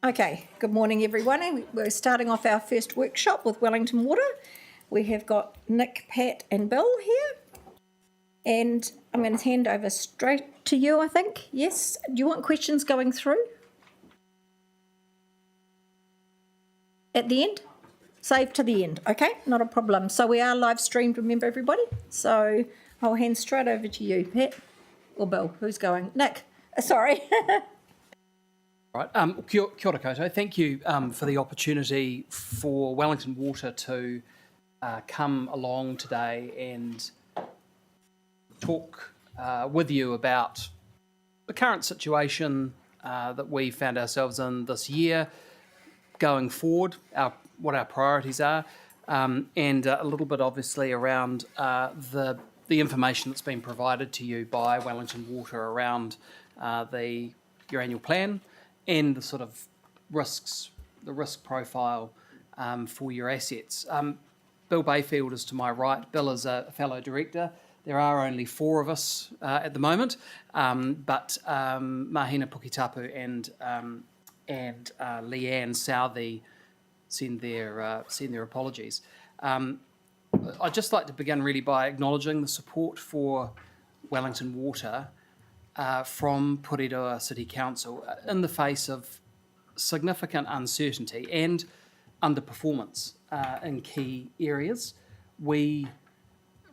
Okay, good morning everyone. We're starting off our first workshop with Wellington Water. We have got Nick, Pat and Bill here. And I'm going to hand over straight to you, I think. Yes? Do you want questions going through? At the end? Save to the end. Okay, not a problem. So we are live streamed, remember everybody? So I'll hand straight over to you, Pat or Bill. Who's going? Nick. Sorry. Right. Kia ora koutou. Thank you for the opportunity for Wellington Water to come along today and talk with you about the current situation that we found ourselves in this year, going forward, what our priorities are, and a little bit obviously around the information that's been provided to you by Wellington Water around your annual plan and the sort of risks, the risk profile for your assets. Bill Bayfield is to my right. Bill is a fellow director. There are only four of us at the moment, but Mahina Pukitapu and Leanne Southey send their apologies. I'd just like to begin really by acknowledging the support for Wellington Water from Porirua City Council in the face of significant uncertainty and underperformance in key areas. We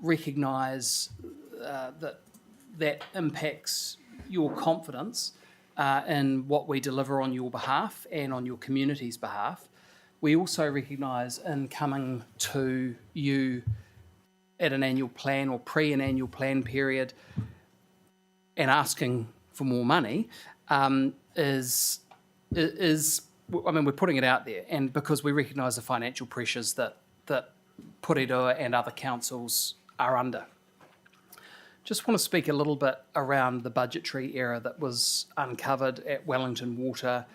recognise that impacts your confidence in what we deliver on your behalf and on your community's behalf. We also recognise in coming to you at an annual plan or an annual plan period and asking for more money is we're putting it out there, and because we recognise the financial pressures that Porirua and other councils are under. Just want to speak a little bit around the budgetary error that was uncovered at Wellington Water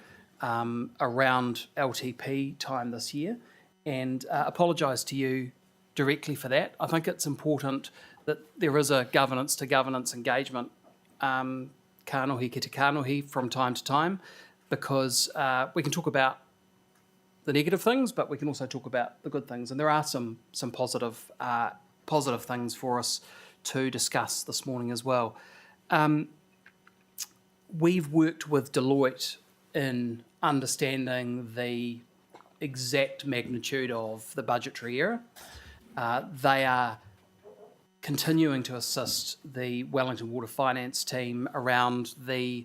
around LTP time this year, and apologise to you directly for that. I think it's important that there is a governance to governance engagement kanohi ki te kanohi from time to time, because we can talk about the negative things, but we can also talk about the good things, and there are some positive things for us to discuss this morning as well. We've worked with Deloitte in understanding the exact magnitude of the budgetary error. They are continuing to assist the Wellington Water Finance team around the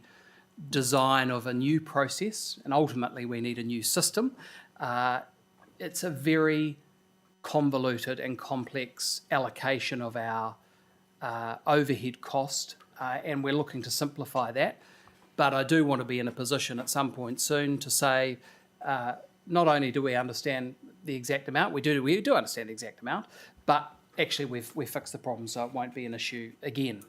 design of a new process, and ultimately we need a new system. It's a very convoluted and complex allocation of our overhead cost, and we're looking to simplify that. But I do want to be in a position at some point soon to say, not only do we understand the exact amount, we do understand the exact amount, but actually we've fixed the problem so it won't be an issue again.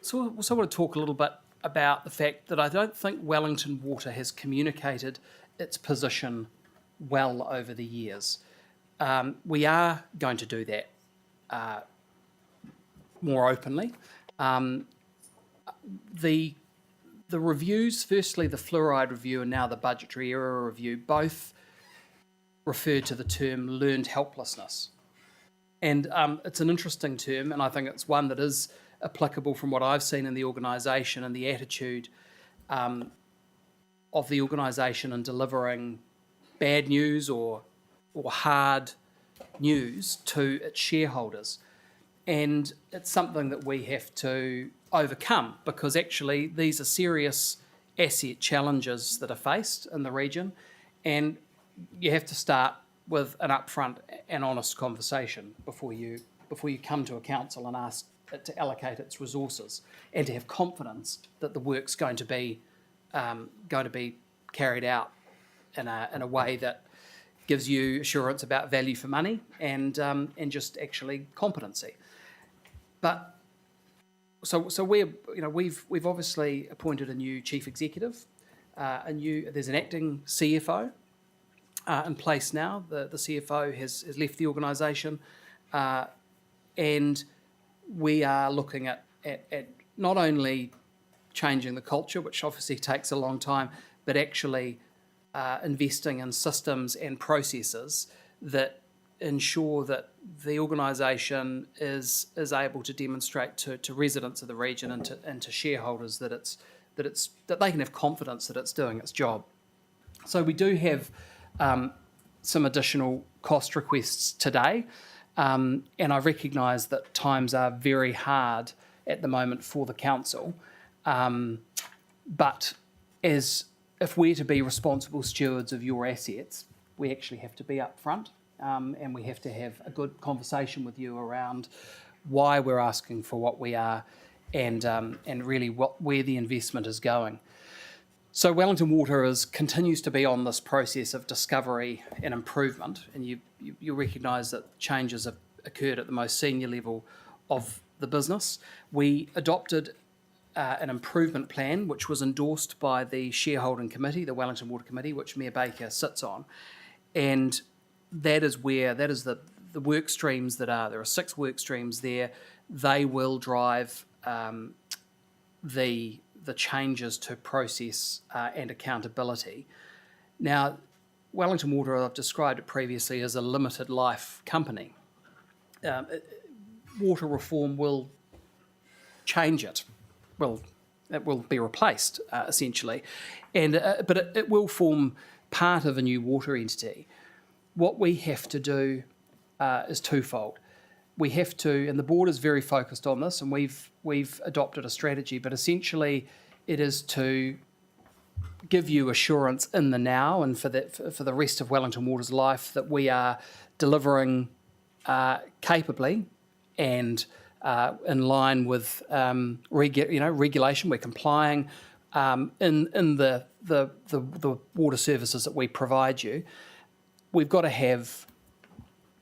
So I also want to talk a little bit about the fact that I don't think Wellington Water has communicated its position well over the years. We are going to do that more openly. The reviews, firstly the fluoride review and now the budgetary error review, both refer to the term learned helplessness. And it's an interesting term, and I think it's one that is applicable from what I've seen in the organisation and the attitude of the organisation in delivering bad news or hard news to its shareholders. And it's something that we have to overcome, because actually these are serious asset challenges that are faced in the region, and you have to start with an upfront and honest conversation before you come to a council and ask it to allocate its resources, and to have confidence that the work's going to be carried out in a way that gives you assurance about value for money and just actually competency. But so we've obviously appointed a new chief executive, there's an acting CFO in place now. The CFO has left the organisation, and we are looking at not only changing the culture, which obviously takes a long time, but actually investing in systems and processes that ensure that the organisation is able to demonstrate to residents of the region and to shareholders that they can have confidence that it's doing its job. So we do have some additional cost requests today, and I recognise that times are very hard at the moment for the council, but if we're to be responsible stewards of your assets, we actually have to be upfront, and we have to have a good conversation with you around why we're asking for what we are, and really where the investment is going. So Wellington Water continues to be on this process of discovery and improvement, and you recognise that changes have occurred at the most senior level of the business. We adopted an improvement plan which was endorsed by the shareholding committee, the Wellington Water Committee, which Mayor Baker sits on, and that is the work streams there are 6 work streams there. They will drive the changes to process and accountability. Now, Wellington Water, I've described it previously as a limited life company. Water reform will change it. Well, it will be replaced, essentially, but it will form part of a new water entity. What we have to do is twofold. We have to, and the board is very focused on this, and we've adopted a strategy, but essentially it is to give you assurance in the now and for the rest of Wellington Water's life that we are delivering capably and in line with regulation. We're complying in the water services that we provide you. We've got to have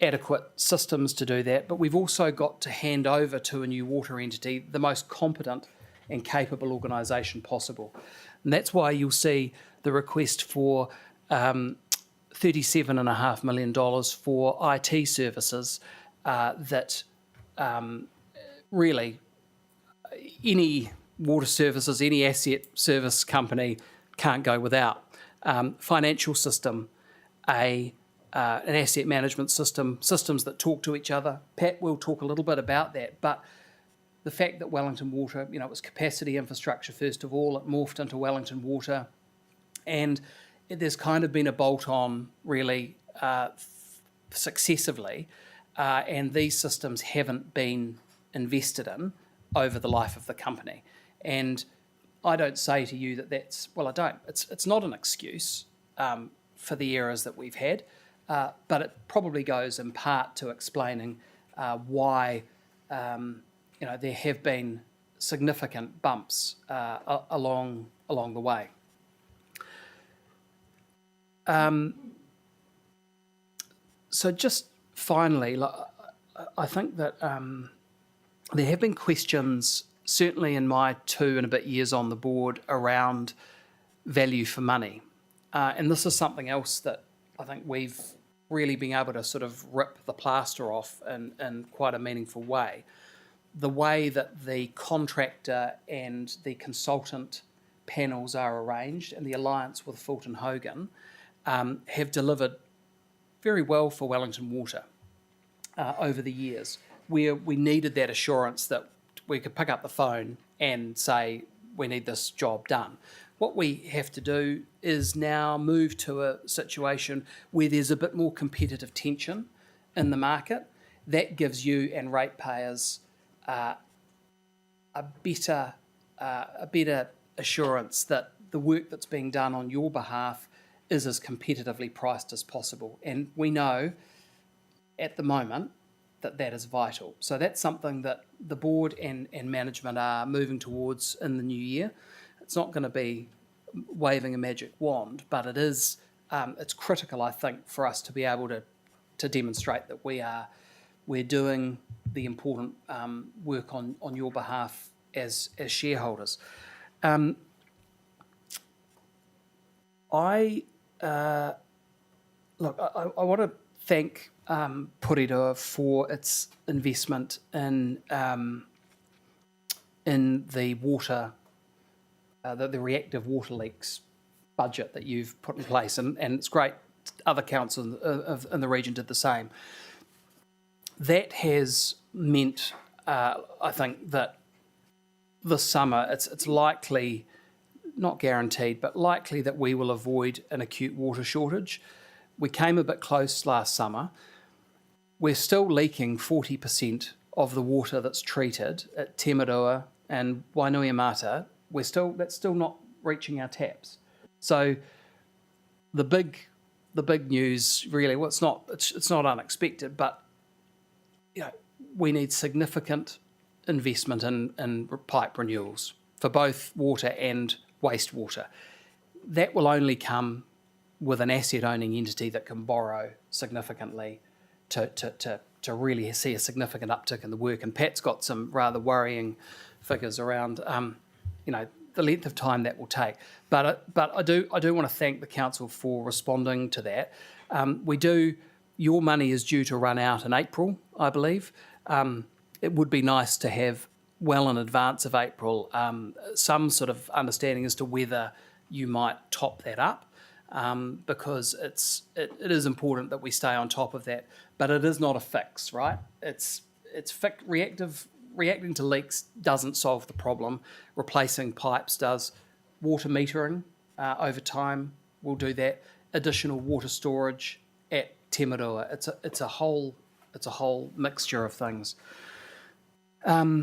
adequate systems to do that, but we've also got to hand over to a new water entity the most competent and capable organisation possible. And that's why you'll see the request for $37.5 million for IT services that really any water services, any asset service company can't go without. Financial system, an asset management system, systems that talk to each other. Pat will talk a little bit about that, but the fact that Wellington Water, it was capacity infrastructure first of all, it morphed into Wellington Water, and there's kind of been a bolt-on really successively, and these systems haven't been invested in over the life of the company. And I don't say to you I don't. It's not an excuse for the errors that we've had, but it probably goes in part to explaining why there have been significant bumps along the way. So just finally, I think that there have been questions, certainly in my 2 and a bit years on the board, around value for money. And this is something else that I think we've really been able to sort of rip the plaster off in quite a meaningful way. The way that the contractor and the consultant panels are arranged and the alliance with Fulton Hogan have delivered very well for Wellington Water over the years, where we needed that assurance that we could pick up the phone and say, we need this job done. What we have to do is now move to a situation where there's a bit more competitive tension in the market. That gives you and ratepayers a better assurance that the work that's being done on your behalf is as competitively priced as possible. And we know at the moment that is vital. So that's something that the board and management are moving towards in the new year. It's not going to be waving a magic wand, but it is. It's critical, I think, for us to be able to demonstrate that we're doing the important work on your behalf as shareholders. I want to thank Porirua for its investment in the water, the reactive water leaks budget that you've put in place, and it's great other councils in the region did the same. That has meant, I think, that this summer it's likely, not guaranteed, but likely that we will avoid an acute water shortage. We came a bit close last summer. We're still leaking 40% of the water that's treated at Timeroa and Wainuiamata. That's still not reaching our taps. So the big news really, well, it's not unexpected, but we need significant investment in pipe renewals for both water and wastewater. That will only come with an asset-owning entity that can borrow significantly to really see a significant uptick in the work. And Pat's got some rather worrying figures around, the length of time that will take. But I do want to thank the council for responding to that. Your money is due to run out in April, I believe. It would be nice to have, well in advance of April, some sort of understanding as to whether you might top that up, because it is important that we stay on top of that. But it is not a fix, right? It's reacting to leaks doesn't solve the problem. Replacing pipes does. Water metering over time will do that. Additional water storage at Timeroa. It's a whole mixture of things. At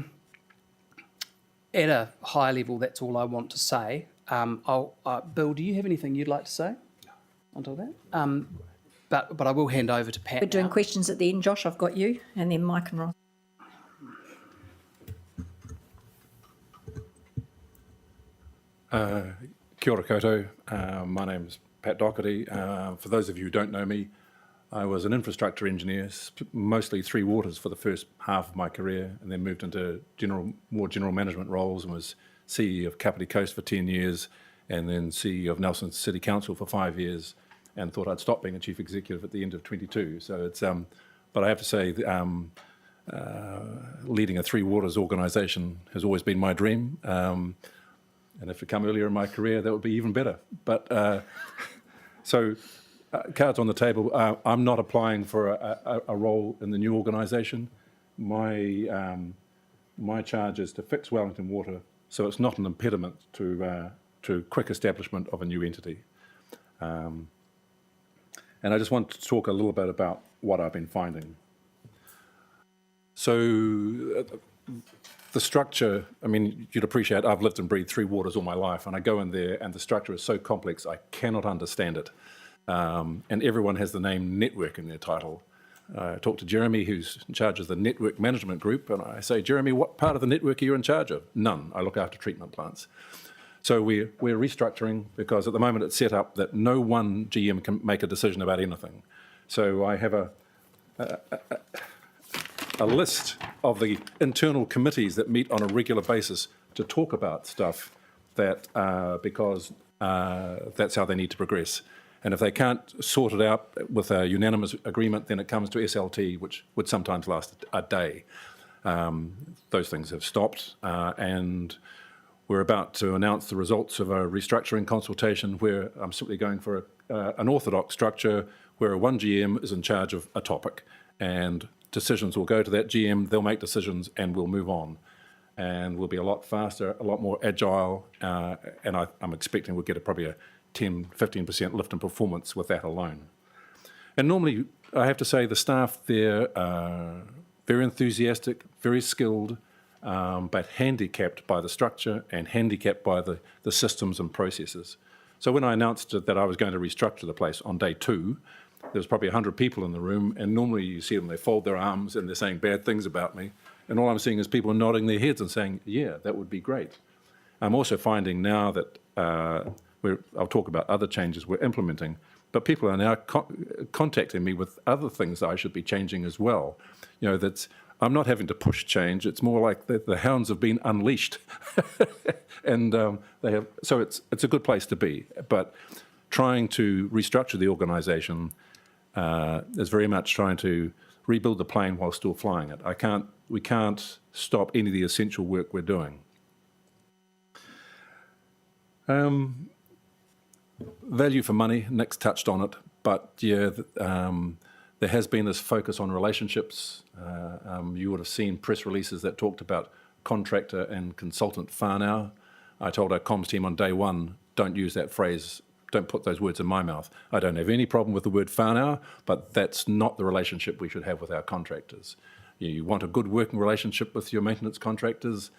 a high level, that's all I want to say. Bill, do you have anything you'd like to say until that? But I will hand over to Pat. We're doing now. questions at the end, Josh. I've got you, and then Mike and Ross. Kia ora koutou. My name's Pat Doherty. For those of you who don't know me, I was an infrastructure engineer, mostly Three Waters for the first half of my career, and then moved into more general management roles and was CEO of Kapiti Coast for 10 years, and then CEO of Nelson City Council for 5 years, and thought I'd stop being a chief executive at the end of 22. So it's, but I have to say, leading a Three Waters organisation has always been my dream. And if it come earlier in my career, that would be even better. But cards on the table. I'm not applying for a role in the new organisation. My charge is to fix Wellington Water, so it's not an impediment to quick establishment of a new entity. And I just want to talk a little bit about what I've been finding. So the structure, I mean, you'd appreciate I've lived and breathed Three Waters all my life, and I go in there and the structure is so complex I cannot understand it. And everyone has the name network in their title. I talked to Jeremy, who's in charge of the network management group, and I say, Jeremy, what part of the network are you in charge of? None. I look after treatment plants. So we're restructuring because at the moment it's set up that no one GM can make a decision about anything. So I have a list of the internal committees that meet on a regular basis to talk about stuff that because that's how they need to progress. And if they can't sort it out with a unanimous agreement, then it comes to SLT, which would sometimes last a day. Those things have stopped, and we're about to announce the results of a restructuring consultation where I'm simply going for an orthodox structure where one GM is in charge of a topic, and decisions will go to that GM, they'll make decisions, and we'll move on. And we'll be a lot faster, a lot more agile, and I'm expecting we'll get probably a 10-15% lift in performance with that alone. And normally, I have to say, the staff there are very enthusiastic, very skilled, but handicapped by the structure and handicapped by the systems and processes. So when I announced that I was going to restructure the place on day 2, there was probably 100 people in the room, and normally you see them, they fold their arms and they're saying bad things about me, and all I'm seeing is people nodding their heads and saying, yeah, that would be great. I'm also finding now that I'll talk about other changes we're implementing, but people are now contacting me with other things that I should be changing as well. You know, I'm not having to push change. It's more like the hounds have been unleashed, and so it's a good place to be. But trying to restructure the organisation is very much trying to rebuild the plane while still flying it. We can't stop any of the essential work we're doing. value for money, Nick's touched on it, but yeah, there has been this focus on relationships. You would have seen press releases that talked about contractor and consultant whānau. I told our comms team on day one, don't use that phrase, don't put those words in my mouth. I don't have any problem with the word whānau, but that's not the relationship we should have with our contractors. You want a good working relationship with your maintenance contractors.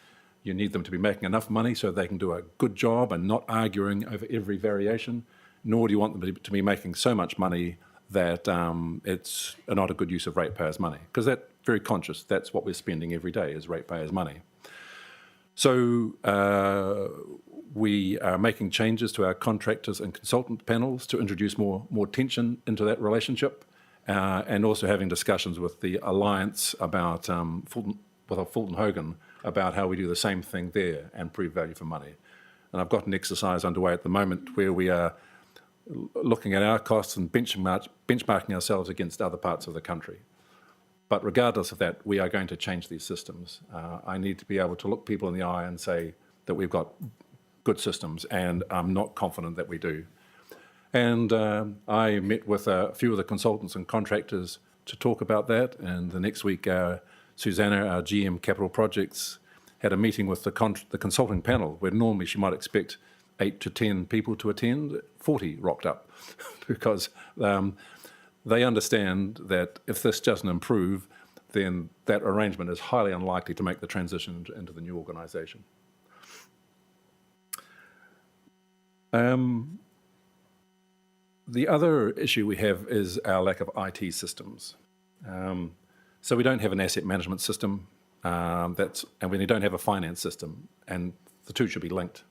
You need them to be making enough money so they can do a good job and not arguing over every variation, nor do you want them to be making so much money that it's not a good use of ratepayers' money, because that's very conscious. That's what we're spending every day is ratepayers' money. So we are making changes to our contractors and consultant panels to introduce more tension into that relationship, and also having discussions with the Alliance about Fulton Hogan about how we do the same thing there and prove value for money. And I've got an exercise underway at the moment where we are looking at our costs and benchmarking ourselves against other parts of the country. But regardless of that, we are going to change these systems. I need to be able to look people in the eye and say that we've got good systems, and I'm not confident that we do. And I met with a few of the consultants and contractors to talk about that, and the next week Susanna, our GM Capital Projects, had a meeting with the consulting panel, where normally she might expect 8 to 10 people to attend. 40 rocked up because they understand that if this doesn't improve, then that arrangement is highly unlikely to make the transition into the new organisation. The other issue we have is our lack of IT systems. So we don't have an asset management system, and we don't have a finance system, and the two should be linked.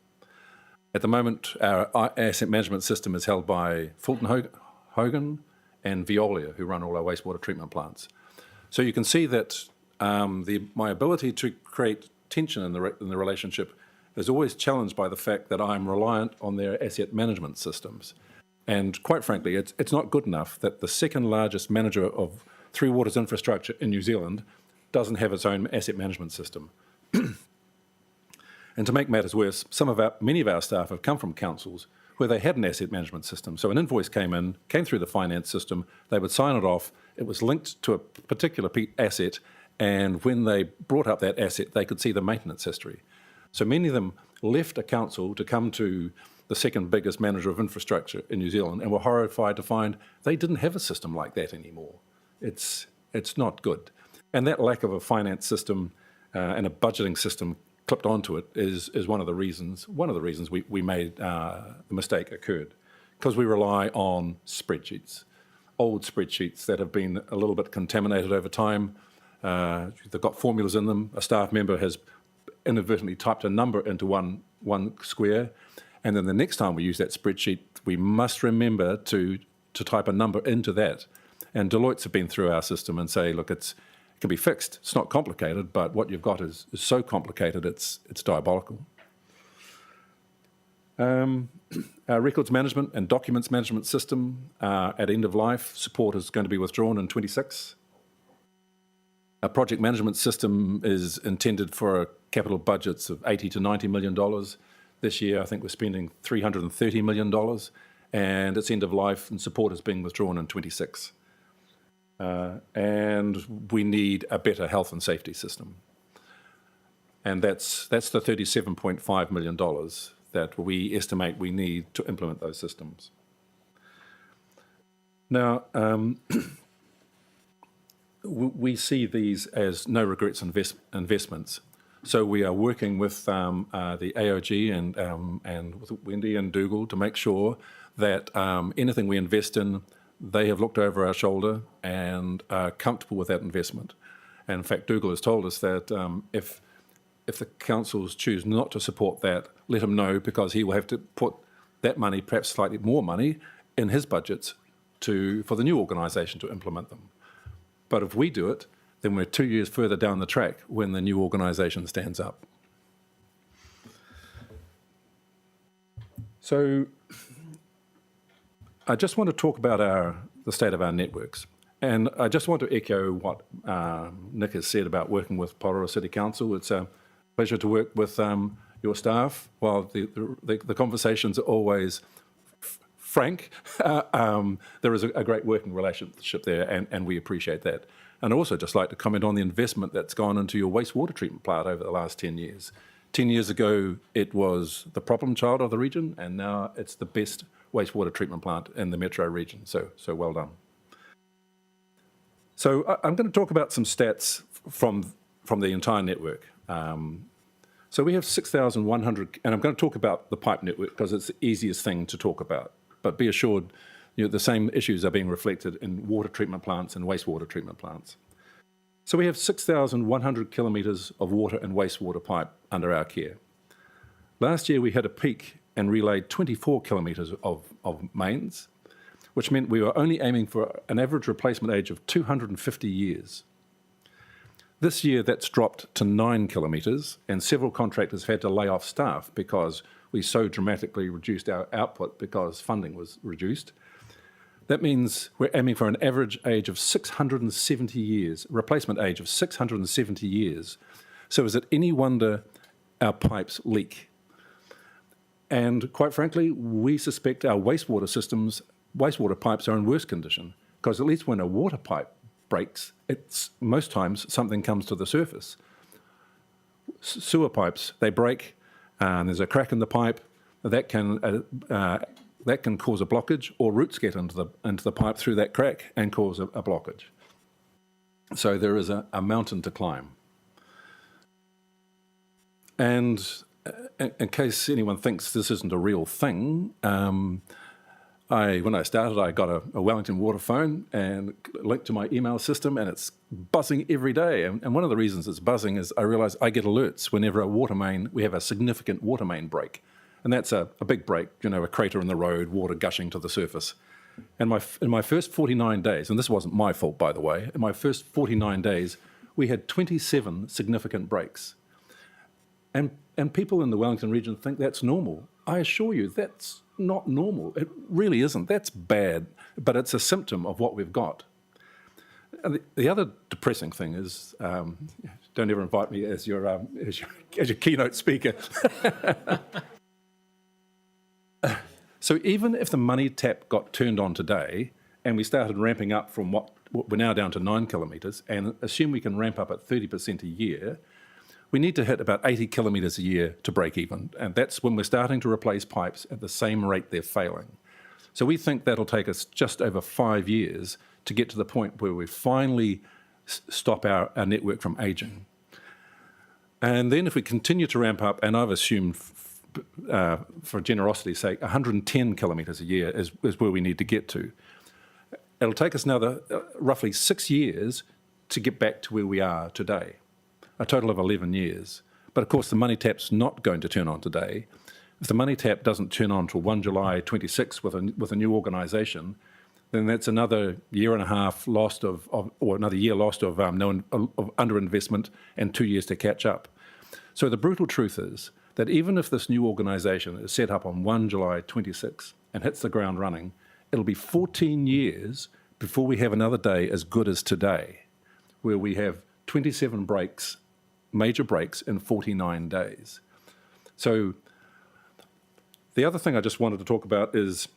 At the moment, our asset management system is held by Fulton Hogan and Veolia, who run all our wastewater treatment plants. So you can see that my ability to create tension in the relationship is always challenged by the fact that I'm reliant on their asset management systems. And quite frankly, it's not good enough that the second largest manager of Three Waters infrastructure in New Zealand doesn't have its own asset management system. And to make matters worse, many of our staff have come from councils where they had an asset management system. So an invoice came through the finance system, they would sign it off, it was linked to a particular asset, and when they brought up that asset, they could see the maintenance history. So many of them left a council to come to the second biggest manager of infrastructure in New Zealand and were horrified to find they didn't have a system like that anymore. It's not good. And that lack of a finance system and a budgeting system clipped onto it is one of the reasons we made the mistake occurred, because we rely on spreadsheets, old spreadsheets that have been a little bit contaminated over time. They've got formulas in them. A staff member has inadvertently typed a number into one square, and then the next time we use that spreadsheet, we must remember to type a number into that. And Deloitte's have been through our system and say, look, it can be fixed. It's not complicated, but what you've got is so complicated, it's diabolical. Our records management and documents management system at end of life, support is going to be withdrawn in 26. Our project management system is intended for capital budgets of $80 to $90 million. This year, I think we're spending $330 million, and its end of life and support is being withdrawn in 26. And we need a better health and safety system. And that's the $37.5 million that we estimate we need to implement those systems. Now, we see these as no regrets investments. So we are working with the AOG and with Wendy and Dougal to make sure that anything we invest in, they have looked over our shoulder and are comfortable with that investment. And in fact, Dougal has told us that if the councils choose not to support that, let him know, because he will have to put that money, perhaps slightly more money, in his budgets for the new organisation to implement them. But if we do it, then we're 2 years further down the track when the new organisation stands up. So I just want to talk about the state of our networks. And I just want to echo what Nick has said about working with Porirua City Council. It's a pleasure to work with your staff. While the conversations are always frank, there is a great working relationship there, and we appreciate that. And I'd also just like to comment on the investment that's gone into your wastewater treatment plant over the last 10 years. 10 years ago, it was the problem child of the region, and now it's the best wastewater treatment plant in the metro region. So well done. So I'm going to talk about some stats from the entire network. So we have 6,100, and I'm going to talk about the pipe network because it's the easiest thing to talk about. But be assured, the same issues are being reflected in water treatment plants and wastewater treatment plants. So we have 6,100 kilometres of water and wastewater pipe under our care. Last year we had a peak and relayed 24 kilometres of mains, which meant we were only aiming for an average replacement age of 250 years. This year that's dropped to 9 kilometres, and several contractors had to lay off staff because we so dramatically reduced our output because funding was reduced. That means we're aiming for an average age of 670 years, replacement age of 670 years. So is it any wonder our pipes leak? And quite frankly, we suspect our wastewater pipes are in worse condition, because at least when a water pipe breaks, most times something comes to the surface. Sewer pipes, they break, and there's a crack in the pipe that can cause a blockage, or roots get into the pipe through that crack and cause a blockage. So there is a mountain to climb. And in case anyone thinks this isn't a real thing, when I started, I got a Wellington water phone and linked to my email system, and it's buzzing every day. And one of the reasons it's buzzing is I realise I get alerts whenever we have a significant water main break. And that's a big break, a crater in the road, water gushing to the surface. And in my first 49 days, and this wasn't my fault, by the way, in my first 49 days, we had 27 significant breaks. And people in the Wellington region think that's normal. I assure you, that's not normal. It really isn't. That's bad, but it's a symptom of what we've got. And the other depressing thing is, don't ever invite me as your keynote speaker. So even if the money tap got turned on today and we started ramping up from what we're now down to 9 kilometres, and assume we can ramp up at 30% a year, we need to hit about 80 kilometres a year to break even. And that's when we're starting to replace pipes at the same rate they're failing. So we think that'll take us just over 5 years to get to the point where we finally stop our network from ageing. And then if we continue to ramp up, and I've assumed, for generosity's sake, 110 kilometres a year is where we need to get to. It'll take us another roughly 6 years to get back to where we are today, a total of 11 years. But of course, the money tap's not going to turn on today. If the money tap doesn't turn on till 1 July 26 with a new organisation, then that's another year and a half lost or another year lost of underinvestment and 2 years to catch up. So the brutal truth is that even if this new organisation is set up on 1 July 26 and hits the ground running, it'll be 14 years before we have another day as good as today, where we have 27 breaks, major breaks in 49 days. So the other thing I just wanted to talk about is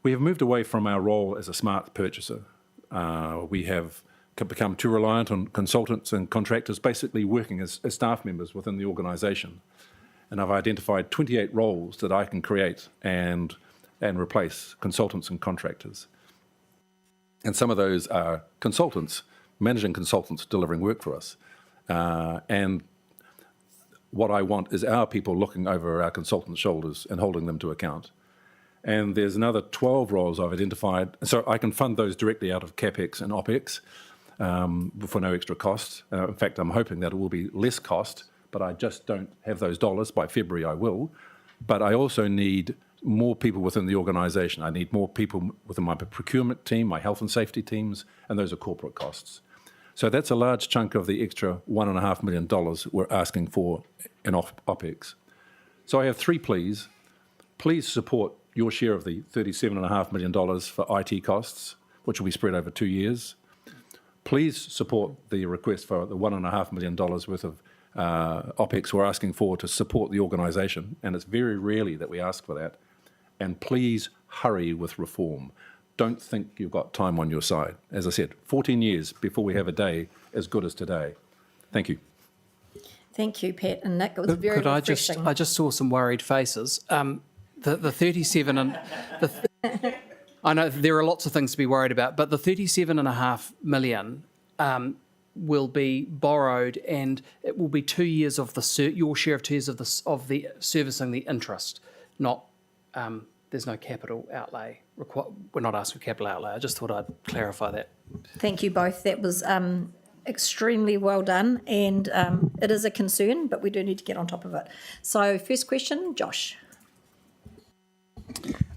we have moved away from our role as a smart purchaser. We have become too reliant on consultants and contractors basically working as staff members within the organisation. And I've identified 28 roles that I can create and replace consultants and contractors. And some of those are consultants, managing consultants delivering work for us. And what I want is our people looking over our consultants' shoulders and holding them to account. And there's another 12 roles I've identified. So I can fund those directly out of CapEx and OpEx for no extra cost. In fact, I'm hoping that it will be less cost, but I just don't have those dollars. By February, I will. But I also need more people within the organisation. I need more people within my procurement team, my health and safety teams, and those are corporate costs. So that's a large chunk of the extra $1.5 million we're asking for in OpEx. So I have 3 pleas. Please support your share of the $37.5 million for IT costs, which will be spread over 2 years. Please support the request for the $1.5 million worth of OPEX we're asking for to support the organisation, and it's very rarely that we ask for that. And please hurry with reform. Don't think you've got time on your side. As I said, 14 years before we have a day as good as today. Thank you. Thank you, Pat and Nick. It was very Could refreshing. I just saw some worried faces. The 37 and I know there are lots of things to be worried about, but the 37.5 million will be borrowed, and it will be 2 years of your share of 2 years of the servicing the interest. Not there's no capital outlay. We're not asking for capital outlay. I just thought I'd clarify that. Thank you both. That was extremely well done, and it is a concern, but we do need to get on top of it. So first question, Josh.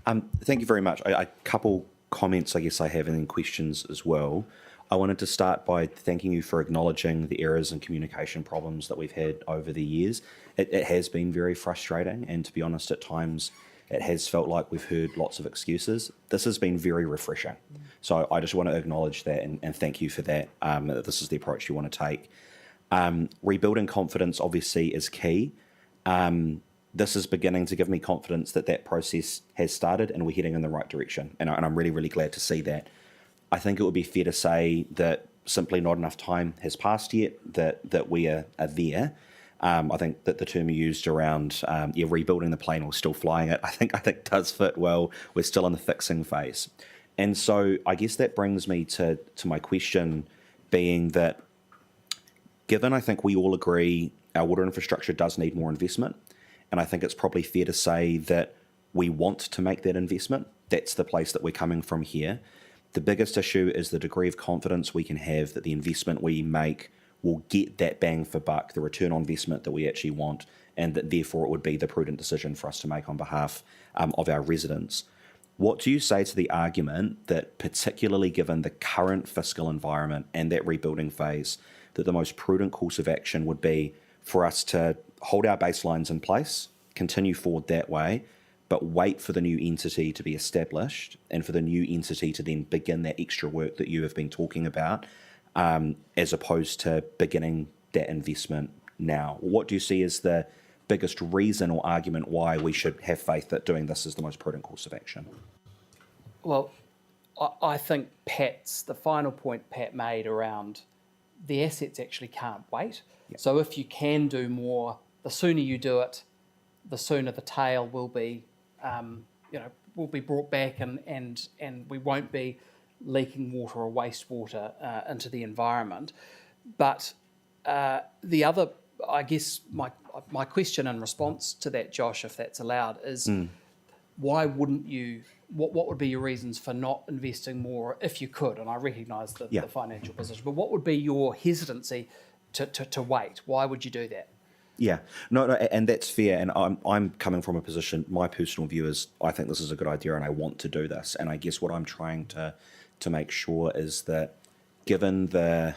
Thank you very much. A couple comments I guess I have, and then questions as well. I wanted to start by thanking you for acknowledging the errors and communication problems that we've had over the years. It has been very frustrating, and to be honest, at times it has felt like we've heard lots of excuses. This has been very refreshing. So I just want to acknowledge that and thank you for that. This is the approach you want to take. Rebuilding confidence obviously is key. This is beginning to give me confidence that that process has started and we're heading in the right direction. And I'm really, really glad to see that. I think it would be fair to say that simply not enough time has passed yet, that we are there. I think that the term you used around rebuilding the plane or still flying it, I think does fit well. We're still in the fixing phase. And so I guess that brings me to my question being that given I think we all agree our water infrastructure does need more investment, and I think it's probably fair to say that we want to make that investment. That's the place that we're coming from here. The biggest issue is the degree of confidence we can have that the investment we make will get that bang for buck, the return on investment that we actually want, and that therefore it would be the prudent decision for us to make on behalf of our residents. What do you say to the argument that, particularly given the current fiscal environment and that rebuilding phase, that the most prudent course of action would be for us to hold our baselines in place, continue forward that way, but wait for the new entity to be established and for the new entity to then begin that extra work that you have been talking about, as opposed to beginning that investment now? What do you see as the biggest reason or argument why we should have faith that doing this is the most prudent course of action? Well, I think the final point Pat made around the assets actually can't wait. Yep. So if you can do more, the sooner you do it, the sooner the tail will be, will be brought back, and we won't be leaking water or wastewater into the environment. But the other, I guess, my question in response to that, Josh, if that's allowed, is why wouldn't you? What would be your reasons for not investing more if you could? And I recognise the financial position, but what would be your hesitancy to wait? Why would you do that? Yeah, no, and that's fair. And I'm coming from a position. My personal view is I think this is a good idea, and I want to do this. And I guess what I'm trying to make sure is that, given the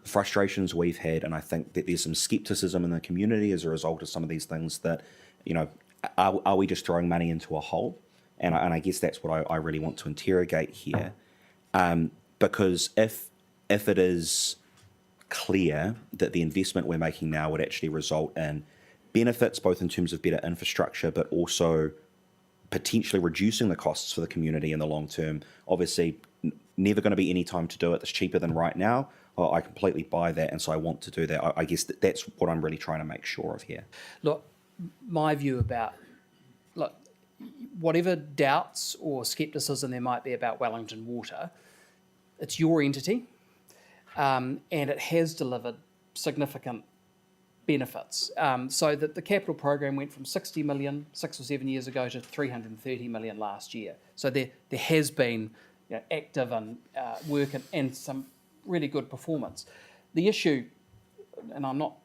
frustrations we've had, and I think that there's some scepticism in the community as a result of some of these things, that are we just throwing money into a hole? And I guess that's what I really want to interrogate here, because if it is clear that the investment we're making now would actually result in benefits, both in terms of better infrastructure, but also potentially reducing the costs for the community in the long term, obviously never going to be any time to do it that's cheaper than right now. I completely buy that, and so I want to do that. I guess that's what I'm really trying to make sure of here. Look, my view about, whatever doubts or scepticism there might be about Wellington Water, it's your entity, and it has delivered significant benefits. So that the capital program went from 60 million 6 or 7 years ago to 330 million last year. So there has been active and work and some really good performance. The issue, and I'm not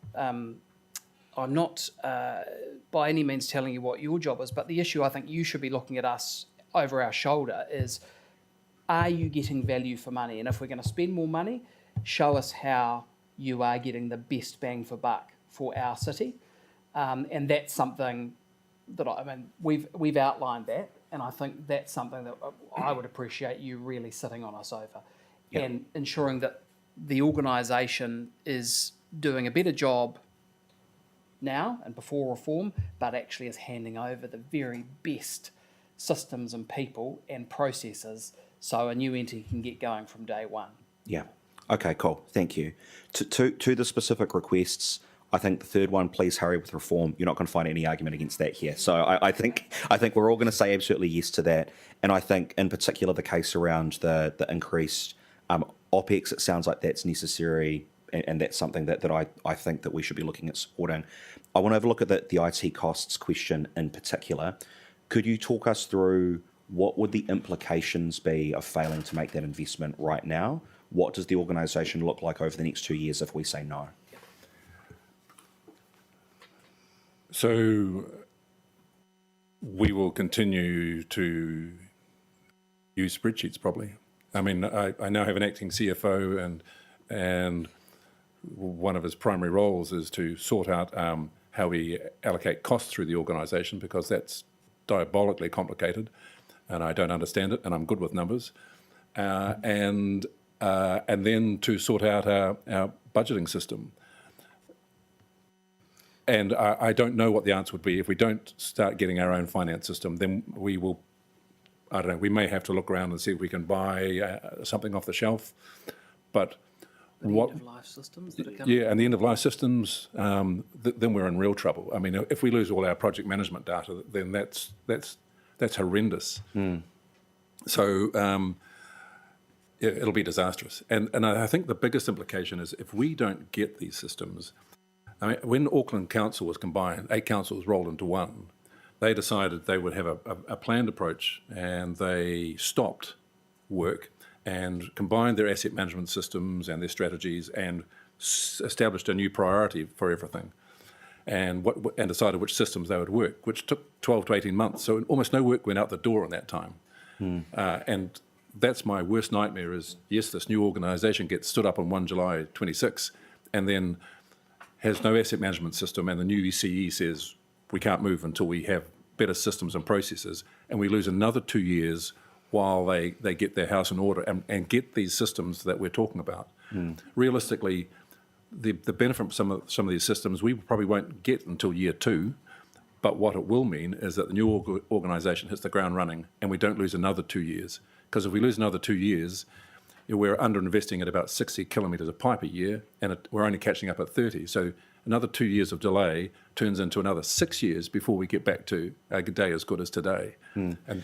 by any means telling you what your job is, but the issue I think you should be looking at us over our shoulder is, are you getting value for money? And if we're going to spend more money, show us how you are getting the best bang for buck for our city. And that's something that we've outlined that, and I think that's something that I would appreciate you really sitting on us over, and ensuring that the organisation is doing a better job now and before reform, but actually is handing over the very best systems and people and processes so a new entity can get going from day one. Yeah. Okay, cool. Thank you. To the specific requests, I think the third one, please hurry with reform. You're not going to find any argument against that here. So I think we're all going to say absolutely yes to that. And I think in particular the case around the increased OPEX, it sounds like that's necessary, and that's something that I think that we should be looking at supporting. I want to have a look at the IT costs question in particular. Could you talk us through what would the implications be of failing to make that investment right now? What does the organisation look like over the next 2 years if we say no? So we will continue to use spreadsheets probably. I mean, I now have an acting CFO, and one of his primary roles is to sort out how we allocate costs through the organisation, because that's diabolically complicated, and I don't understand it, and I'm good with numbers, and then to sort out our budgeting system. And I don't know what the answer would be. If we don't start getting our own finance system, then we will, I don't know, we may have to look around and see if we can buy something off the shelf. But what... End-of-life systems that are coming. Yeah, and the end-of-life systems, then we're in real trouble. I mean, if we lose all our project management data, then that's horrendous. So it'll be disastrous. And I think the biggest implication is if we don't get these systems... I mean, when Auckland Council was combined, 8 councils rolled into one, they decided they would have a planned approach, and they stopped work and combined their asset management systems and their strategies and established a new priority for everything, and decided which systems they would work, which took 12 to 18 months. So almost no work went out the door in that time. And that's my worst nightmare is, yes, this new organisation gets stood up on 1 July 26, and then has no asset management system, and the new ECE says we can't move until we have better systems and processes, and we lose another 2 years while they get their house in order and get these systems that we're talking about. Realistically, the benefit from some of these systems we probably won't get until year 2, but what it will mean is that the new organisation hits the ground running and we don't lose another 2 years. Because if we lose another 2 years, we're under-investing at about 60 kilometres of pipe a year, and we're only catching up at 30. So another 2 years of delay turns into another 6 years before we get back to a day as good as today. And,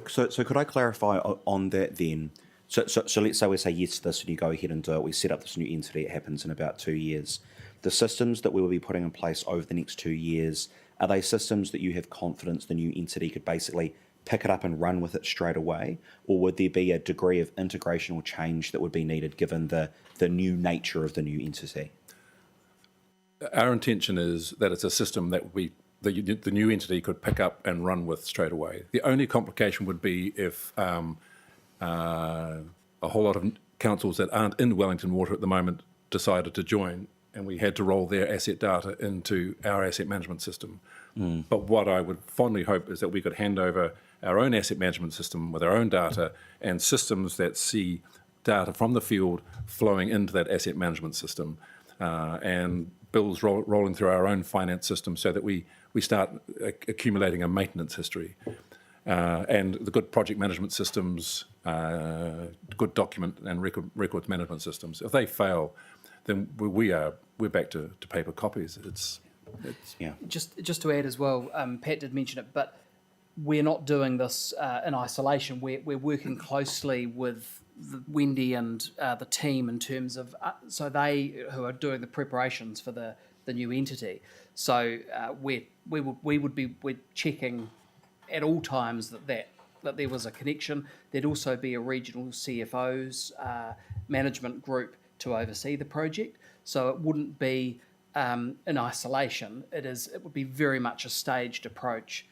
So could I clarify on that then? So let's say we say yes to this and you go ahead and do it. We set up this new entity. It happens in about 2 years. The systems that we will be putting in place over the next 2 years, are they systems that you have confidence the new entity could basically pick it up and run with it straight away? Or would there be a degree of integration or change that would be needed given the new nature of the new entity? our intention is that it's a system that the new entity could pick up and run with straight away. The only complication would be if a whole lot of councils that aren't in Wellington Water at the moment decided to join, and we had to roll their asset data into our asset management system. But what I would fondly hope is that we could hand over our own asset management system with our own data and systems that see data from the field flowing into that asset management system, and bills rolling through our own finance system so that we start accumulating a maintenance history. And the good project management systems, good document and records management systems. If they fail, then we're back to paper copies. Yeah. Just to add as well, Pat did mention it, but we're not doing this in isolation. We're working closely with Wendy and the team in terms of so they who are doing the preparations for the new entity. So we're checking at all times that there was a connection. There'd also be a regional CFO's management group to oversee the project. So it wouldn't be in isolation. It would be very much a staged approach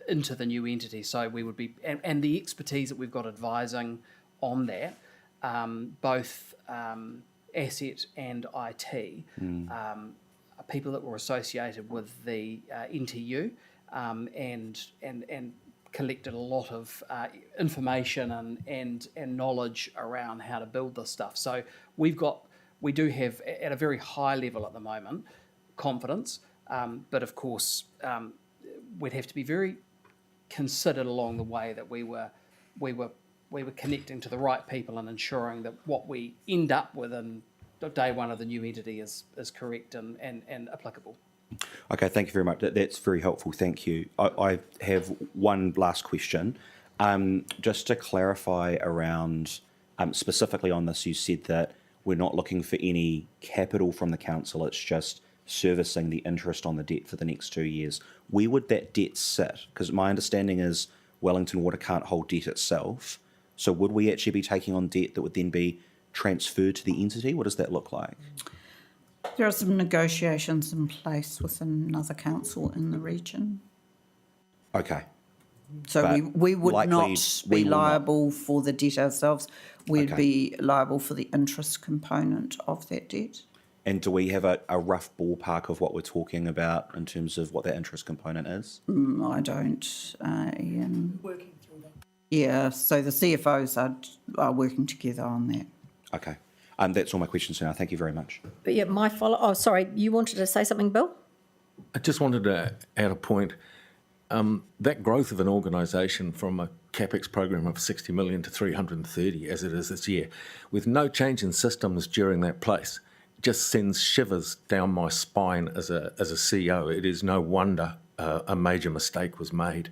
into the new entity. So we would be, and the expertise that we've got advising on that, both asset and IT, people that were associated with the NTU, and collected a lot of information and knowledge around how to build this stuff. So we do have, at a very high level at the moment, confidence. But of course, we'd have to be very considered along the way that we were connecting to the right people and ensuring that what we end up with in day one of the new entity is correct and applicable. Okay, thank you very much. That's very helpful. Thank you. I have one last question. Just to clarify around specifically on this, you said that we're not looking for any capital from the council. It's just servicing the interest on the debt for the next 2 years. Where would that debt sit? Because my understanding is Wellington Water can't hold debt itself. So would we actually be taking on debt that would then be transferred to the entity? What does that look like? There are some negotiations in place with another council in the region. Okay. So But we would likely not we be will not. liable for the debt ourselves. We'd Okay. be liable for the interest component of that debt. And do we have a rough ballpark of what we're talking about in terms of what that interest component is? I don't, Ian. Working through that. Yeah, so the CFOs are working together on that. Okay. That's all my questions for now. Thank you very much. But yeah, my follow. Oh, sorry, you wanted to say something, Bill? I just wanted to add a point. That growth of an organisation from a CapEx program of 60 million to 330, as it is this year, with no change in systems during that place, just sends shivers down my spine as a CEO. It is no wonder a major mistake was made.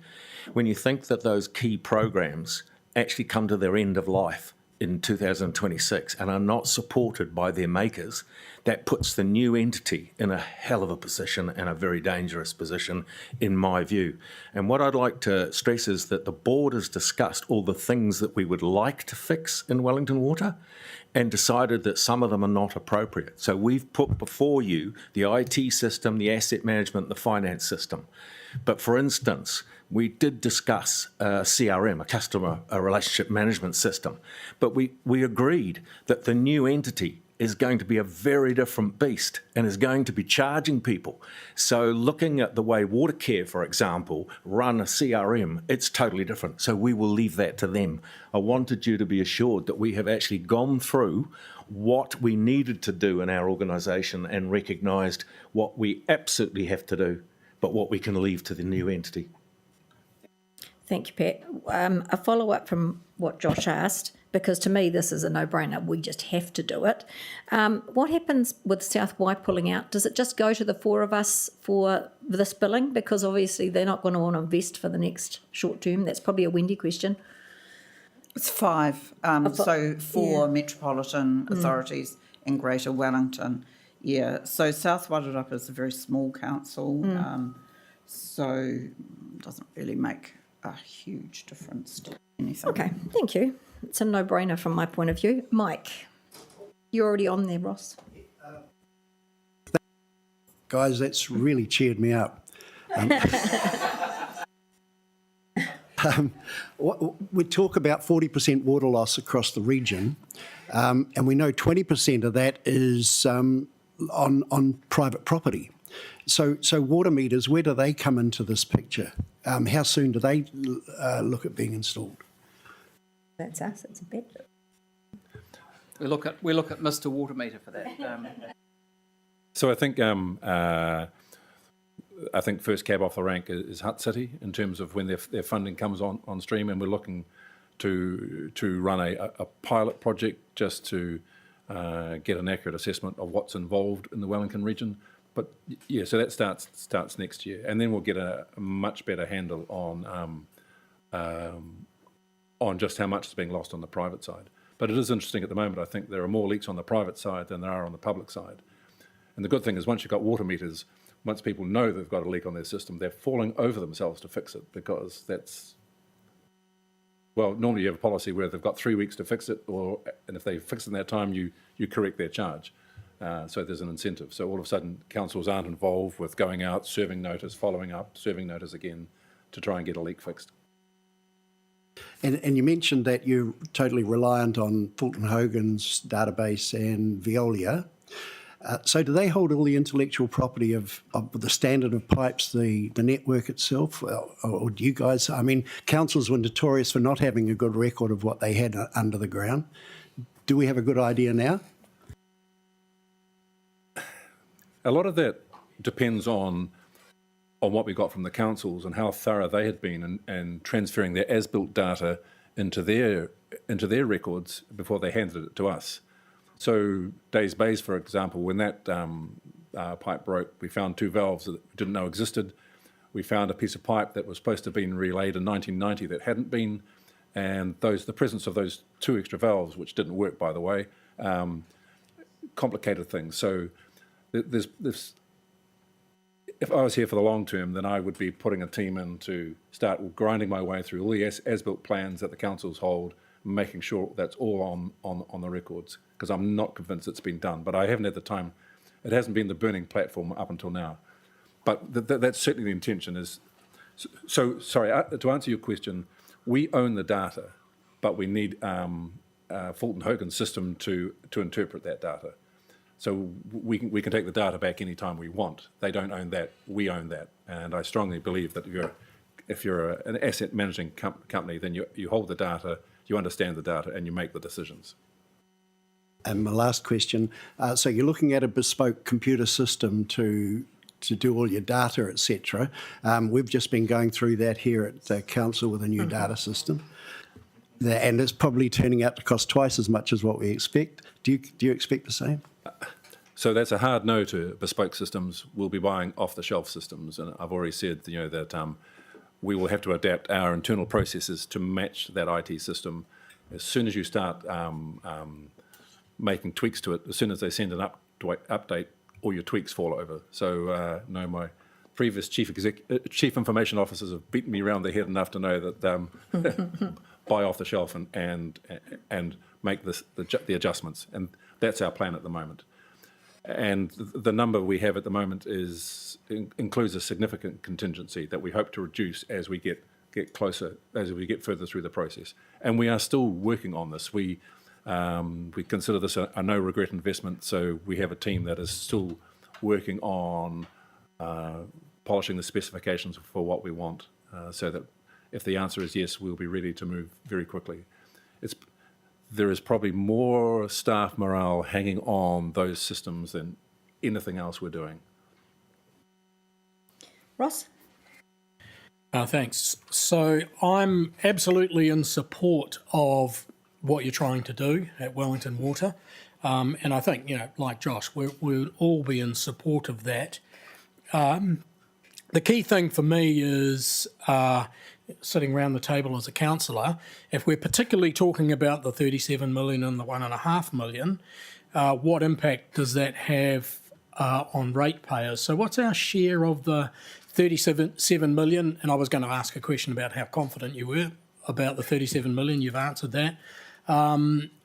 When you think that those key programs actually come to their end of life in 2026 and are not supported by their makers, that puts the new entity in a hell of a position and a very dangerous position, in my view. And what I'd like to stress is that the board has discussed all the things that we would like to fix in Wellington Water and decided that some of them are not appropriate. So we've put before you the IT system, the asset management, the finance system. But for instance, we did discuss a CRM, a customer relationship management system, but we agreed that the new entity is going to be a very different beast and is going to be charging people. So looking at the way Watercare, for example, run a CRM, it's totally different. So we will leave that to them. I wanted you to be assured that we have actually gone through what we needed to do in our organisation and recognised what we absolutely have to do, but what we can leave to the new entity. Thank you, Pat. A follow-up from what Josh asked, because to me this is a no-brainer. We just have to do it. What happens with South Wai pulling out? Does it just go to the four of us for this billing? Because obviously they're not going to want to invest for the next short term. That's probably a Wendy question. It's 5. So 4 metropolitan authorities in Greater Wellington. Yeah, so South Wairarapa is a very small council, so it doesn't really make a huge difference to anything. Okay, thank you. It's a no-brainer from my point of view. Mike, you're already on there, Ross. Guys, that's really cheered me up. We talk about 40% water loss across the region, and we know 20% of that is on private property. So water meters, where do they come into this picture? How soon do they look at being installed? That's us. It's a bet. We look at Mr. Water Meter for that. So I think first cab off the rank is Hutt City in terms of when their funding comes on stream, and we're looking to run a pilot project just to get an accurate assessment of what's involved in the Wellington region. But yeah, so that starts next year, and then we'll get a much better handle on just how much is being lost on the private side. But it is interesting at the moment. I think there are more leaks on the private side than there are on the public side. And the good thing is, once you've got water meters, once people know they've got a leak on their system, they're falling over themselves to fix it, because normally you have a policy where they've got 3 weeks to fix it, and if they fix it in that time, you correct their charge. So there's an incentive. So all of a sudden, councils aren't involved with going out, serving notice, following up, serving notice again to try and get a leak fixed. And you mentioned that you're totally reliant on Fulton Hogan's database and Veolia. So do they hold all the intellectual property of the standard of pipes, the network itself, or do you guys? I mean, councils were notorious for not having a good record of what they had under the ground. Do we have a good idea now? A lot of that depends on what we got from the councils and how thorough they had been and transferring their as-built data into their records before they handed it to us. So Days Bays, for example, when that pipe broke, we found 2 valves that we didn't know existed. We found a piece of pipe that was supposed to have been relayed in 1990 that hadn't been, and the presence of those 2 extra valves, which didn't work, by the way, complicated things. So there's if I was here for the long term, then I would be putting a team in to start grinding my way through all the as-built plans that the councils hold, making sure that's all on the records, because I'm not convinced it's been done. But I haven't had the time. It hasn't been the burning platform up until now. But that's certainly the intention. So sorry, to answer your question, we own the data, but we need Fulton Hogan's system to interpret that data. So we can take the data back any time we want. They don't own that. We own that. And I strongly believe that if you're an asset managing company, then you hold the data, you understand the data, and you make the decisions. And my last question, so you're looking at a bespoke computer system to do all your data, etc. We've just been going through that here at the council with a new data system. And it's probably turning out to cost twice as much as what we expect. Do you expect the same? So that's a hard no to bespoke systems. We'll be buying off-the-shelf systems, and I've already said that we will have to adapt our internal processes to match that IT system. As soon as you start making tweaks to it, as soon as they send an update, all your tweaks fall over. So no, my previous chief information officers have beaten me around the head enough to know that buy off the shelf and make the adjustments, and that's our plan at the moment. And the number we have at the moment includes a significant contingency that we hope to reduce as we get closer, as we get further through the process. And we are still working on this. We consider this a no regret investment, so we have a team that is still working on polishing the specifications for what we want, so that if the answer is yes, we'll be ready to move very quickly. There is probably more staff morale hanging on those systems than anything else we're doing. Ross? Thanks. So I'm absolutely in support of what you're trying to do at Wellington Water. And I think, like Josh, we'll all be in support of that. The key thing for me is sitting around the table as a councillor, if we're particularly talking about the 37 million and the 1.5 million, what impact does that have on ratepayers? So what's our share of the 37 million? And I was going to ask a question about how confident you were about the 37 million. You've answered that.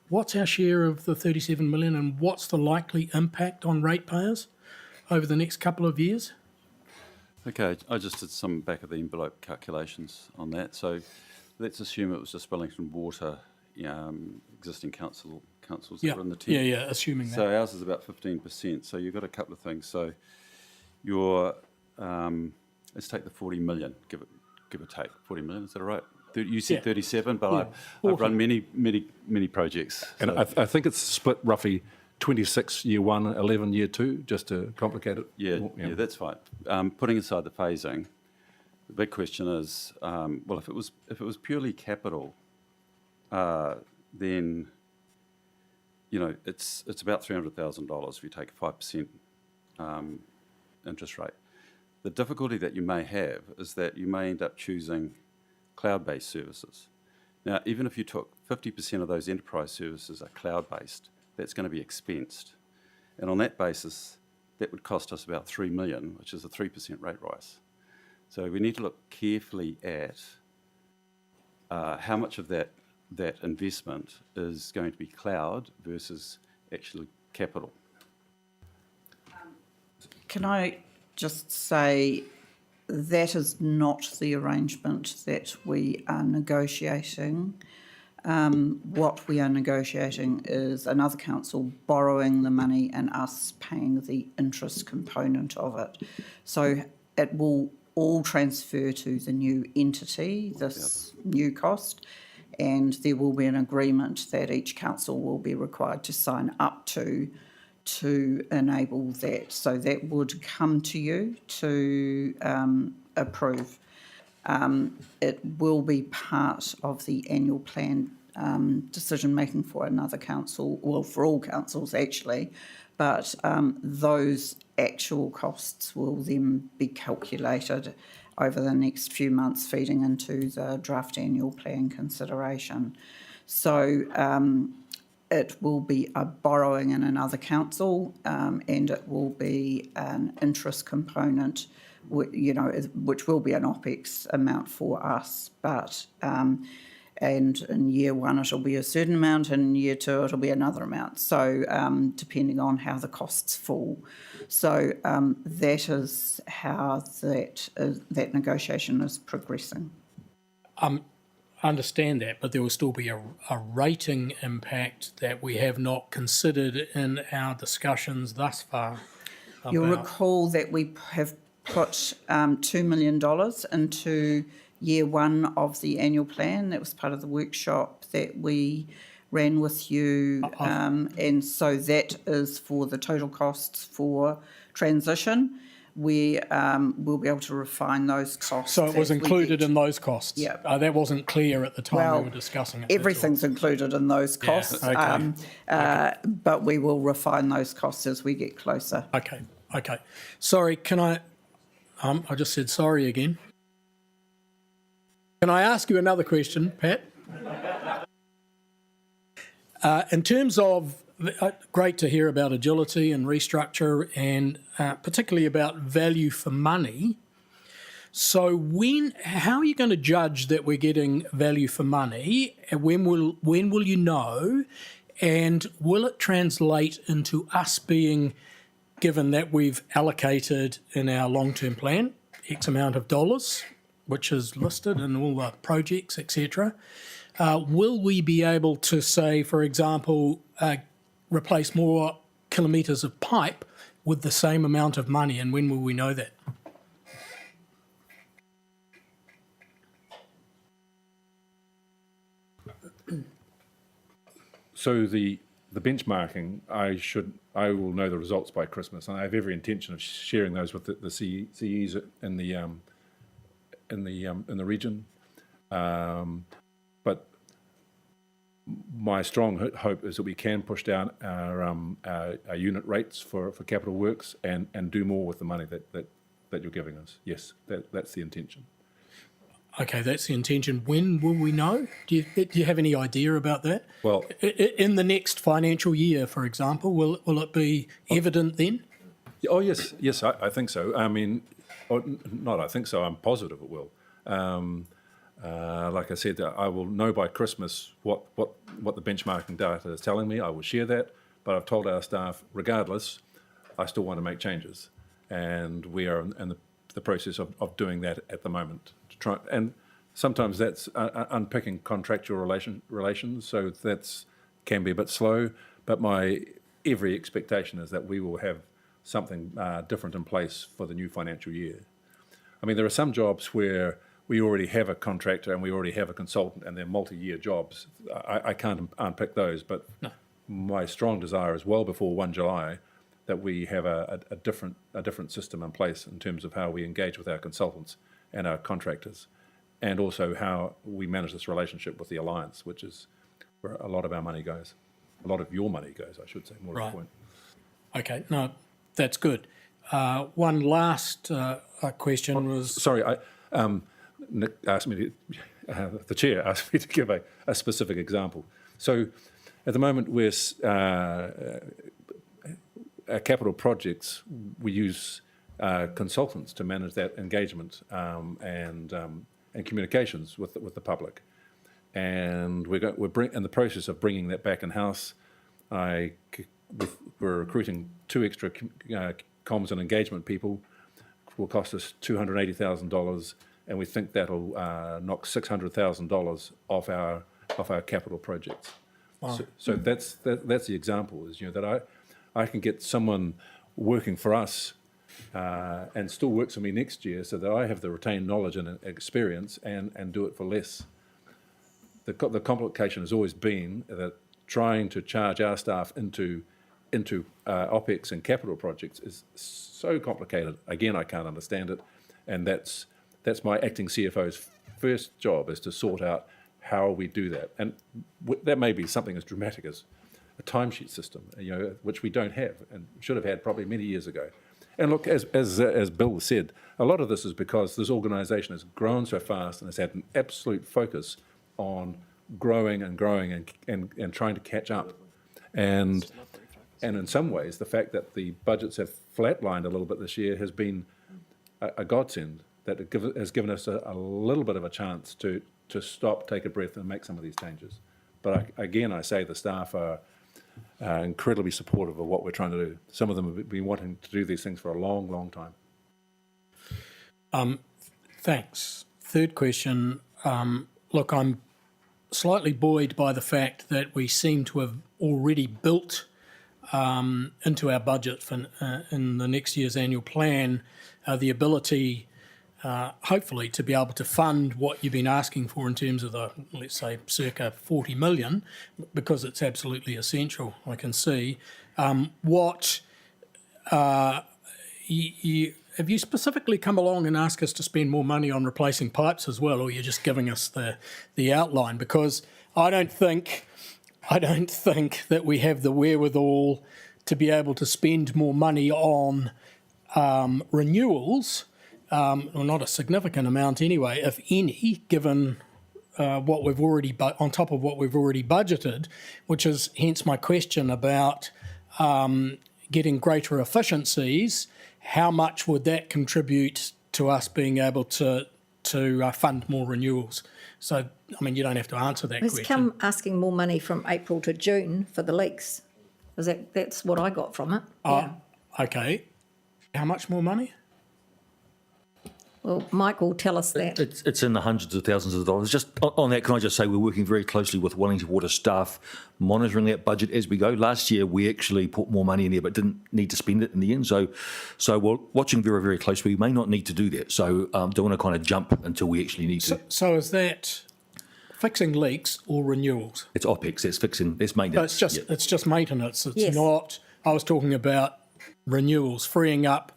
What's our share of the 37 million, and what's the likely impact on ratepayers over the next couple of years? Okay, I just did some back-of-the-envelope calculations on that. So let's assume it was just Wellington Water, existing councils that were in the team. Yeah, assuming that. So ours is about 15%. So you've got a couple of things. So your, let's take the 40 million, give or take. 40 million, is that all right? You said 37, but I've run many projects. And I think it's split roughly 26 year 1, 11 year 2, just to complicate it. Yeah, that's fine. Putting aside the phasing, the big question is, well, if it was purely capital, then it's about $300,000 if you take a 5% interest rate. The difficulty that you may have is that you may end up choosing cloud-based services. Now, even if you took 50% of those enterprise services are cloud-based, that's going to be expensed. And on that basis, that would cost us about 3 million, which is a 3% rate rise. So we need to look carefully at how much of that investment is going to be cloud versus actually capital. Can I just say that is not the arrangement that we are negotiating. What we are negotiating is another council borrowing the money and us paying the interest component of it. So it will all transfer to the new entity, this new cost, and there will be an agreement that each council will be required to sign up to to enable that. So that would come to you to approve. It will be part of the annual plan decision making for another council, well, for all councils actually, but those actual costs will then be calculated over the next few months, feeding into the draft annual plan consideration. So it will be a borrowing in another council, and it will be an interest component, which will be an OPEX amount for us, but and in year one it'll be a certain amount, and in year two it'll be another amount. So depending on how the costs fall. So that is how that negotiation is progressing. Understand that, but there will still be a rating impact that we have not considered in our discussions thus far. You'll recall that we have put $2 million into year one of the annual plan. That was part of the workshop that we ran with you, and so that is for the total costs for transition. We will be able to refine those costs. So it was included in those costs? Yeah. That wasn't clear at the time we were discussing it. Everything's included in those costs, but we will refine those costs as we get closer. Okay. Sorry, can I just said sorry again. Can I ask you another question, Pat? In terms of, great to hear about agility and restructure, and particularly about value for money. So how are you going to judge that we're getting value for money? When will you know? And will it translate into us being given that we've allocated in our long-term plan X amount of dollars, which is listed in all the projects, etc. Will we be able to say, for example, replace more kilometres of pipe with the same amount of money, and when will we know that? So the benchmarking, I will know the results by Christmas, and I have every intention of sharing those with the CEs in the region. But my strong hope is that we can push down our unit rates for capital works and do more with the money that you're giving us. Yes, that's the intention. Okay, that's the intention. When will we know? Do you have any idea about that? Well, in the next financial year, for example, will it be evident then? Oh yes, I think so. I mean, not I think so. I'm positive it will. Like I said, I will know by Christmas what the benchmarking data is telling me. I will share that, but I've told our staff, regardless, I still want to make changes, and we are in the process of doing that at the moment. And sometimes that's unpicking contractual relations, so that's can be a bit slow. But my every expectation is that we will have something different in place for the new financial year. I mean, there are some jobs where we already have a contractor and we already have a consultant, and they're multi-year jobs. I can't unpick those, but no. My strong desire is well before 1 July that we have a different system in place in terms of how we engage with our consultants and our contractors, and also how we manage this relationship with the Alliance, which is where a lot of our money goes. A lot of your money goes, I should say, more to the point. Okay, no, that's good. One last question was... Sorry, Nick asked me to, the chair asked me to give a specific example. So at the moment, we're our capital projects, we use consultants to manage that engagement and communications with the public, and we're in the process of bringing that back in house. We're recruiting 2 extra comms and engagement people. It will cost us $280,000, and we think that'll knock $600,000 off our capital projects. Wow. So that's the example, is that I can get someone working for us and still works for me next year, so that I have the retained knowledge and experience and do it for less. The complication has always been that trying to charge our staff into into OPEX and capital projects is so complicated. Again, I can't understand it, and that's my acting CFO's first job, is to sort out how we do that. And that may be something as dramatic as a timesheet system, which we don't have and should have had probably many years ago. And look, as Bill said, a lot of this is because this organisation has grown so fast and has had an absolute focus on growing and trying to catch up. And in some ways, the fact that the budgets have flatlined a little bit this year has been a godsend, that it has given us a little bit of a chance to stop, take a breath, and make some of these changes. But again, I say the staff are incredibly supportive of what we're trying to do. Some of them have been wanting to do these things for a long, long time. Thanks. Third question. Look, I'm slightly buoyed by the fact that we seem to have already built into our budget for, in the next year's annual plan the ability, hopefully, to be able to fund what you've been asking for in terms of the, let's say, circa 40 million, because it's absolutely essential, I can see. Have you specifically come along and asked us to spend more money on replacing pipes as well, or you're just giving us the outline? Because I don't think that we have the wherewithal to be able to spend more money on renewals, or not a significant amount anyway, if any, given what we've already on top of what we've already budgeted, which is hence my question about getting greater efficiencies. How much would that contribute to us being able to fund more renewals? So, I mean, you don't have to answer that question. It's come asking more money from April to June for the leaks. That's what I got from it. Yeah. Okay. How much more money? Well, Mike will tell us that. It's in the hundreds of thousands of dollars. Just on that, can I just say we're working very closely with Wellington Water staff, monitoring that budget as we go. Last year, we actually put more money in there, but didn't need to spend it in the end. So we're watching very, very closely. We may not need to do that. So don't want to kind of jump until we actually need to. So is that fixing leaks or renewals? It's OPEX. It's fixing. It's maintenance. No, it's just maintenance. It's not. I was talking about renewals, freeing up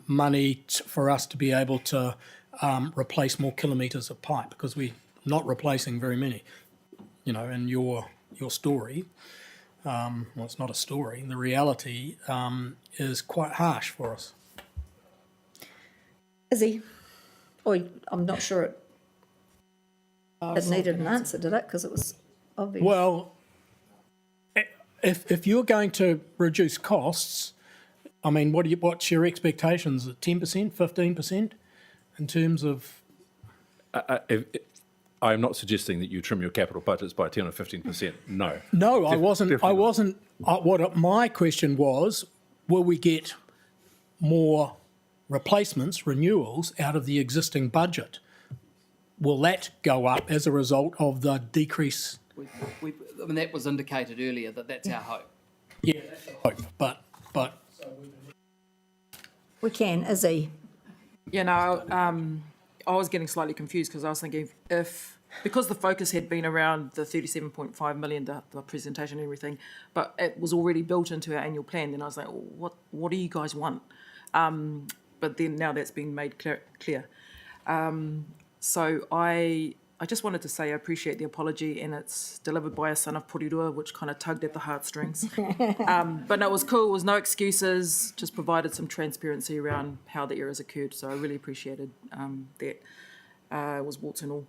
money for us to be able to replace more kilometres of pipe, because we're not replacing very many. In your story, well, it's not a story. The reality is quite harsh for us. Is he? Oh, I'm not sure it needed an answer, did it? Because it was obvious. Well, if you're going to reduce costs, I mean, what's your expectations? 10%, 15% in terms of? I'm not suggesting that you trim your capital budgets by 10 or 15%. No. No, I wasn't. My question was, will we get more replacements, renewals out of the existing budget? Will that go up as a result of the decrease? I mean, that was indicated earlier that's our hope. Yeah, that's our hope. But. We can, Izzy. I was getting slightly confused because I was thinking because the focus had been around the 37.5 million, the presentation and everything, but it was already built into our annual plan, then I was like, what do you guys want? But then now that's been made clear. So I just wanted to say I appreciate the apology, and it's delivered by a son of Porirua, which kind of tugged at the heartstrings. But no, it was cool. It was no excuses, just provided some transparency around how the errors occurred. So I really appreciated that. It was warts and all.